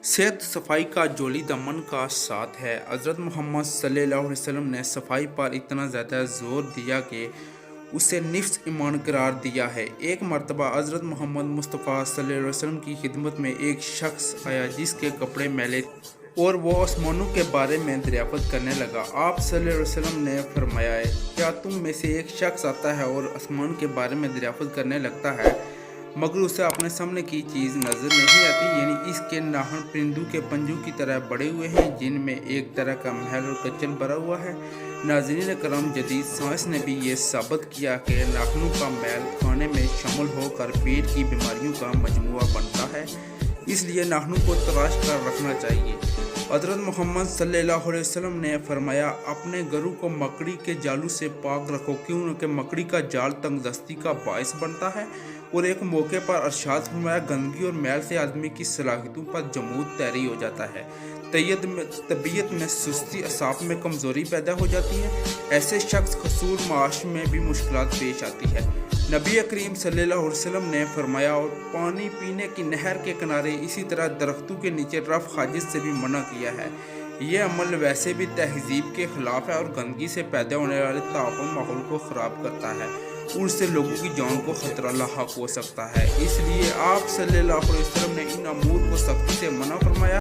सेहत सफाई का जोली दामन का साथ है। हज़रत मोहम्मद सल्लल्लाहु अलैहि वसल्लम ने सफाई पर इतना ज़्यादा ज़ोर दिया कि उसे निफ्स ईमान करार दिया है। एक मरतबा हज़रत मोहम्मद मुस्तफ़ा सल्लल्लाहु अलैहि वसल्लम की खिदमत में एक शख्स आया जिसके कपड़े मैले और वो आसमानों के बारे में दरियाफ़त करने लगा। आप सल्लल्लाहु अलैहि वसल्लम ने फरमाया है, क्या तुम में से एक शख्स आता है और आसमान के बारे में दरियाफ़त करने लगता है मगर उसे अपने सामने की चीज़ नज़र नहीं आती, यानी इसके नाखून परिंदों के पंजों की तरह बड़े हुए हैं जिनमें एक तरह का महल और कचल भरा हुआ है। नाज़रीन करम, जदीद साइंस ने भी ये साबित किया कि नाखूनों का मैल खाने में शामिल होकर पेट की बीमारियों का मजमुआ बनता है, इसलिए नाखूनों को तराश कर रखना चाहिए। हज़रत मोहम्मद सल्लल्लाहु अलैहि वसल्लम ने फरमाया, अपने घरों को मकड़ी के जालों से पाक रखो क्योंकि मकड़ी का जाल तंगदस्ती का बायस बनता है। और एक मौके पर अरशाद फरमाया, गंदगी और मैल से आदमी की सलाहियतों पर जमूद तैरी हो जाता है, तबीयत में सुस्ती, असाब में कमज़ोरी पैदा हो जाती है। ऐसे शख्स खसूर माश में भी मुश्किलात पेश आती है। नबी करीम सल्लल्लाहु अलैहि वसल्लम ने फरमाया, और पानी पीने की नहर के किनारे, इसी तरह दरख्तों के नीचे रफ हाजिज से भी मना किया है। ये अमल वैसे भी तहजीब के खिलाफ है और गंदगी से पैदा होने वाले तापन माहौल को ख़राब करता है, उससे लोगों की जान को खतरा लाहक हो सकता है। इसलिए आप सल्लल्लाहु अलैहि वसल्लम ने इन अमूर को सख्ती से मना फरमाया।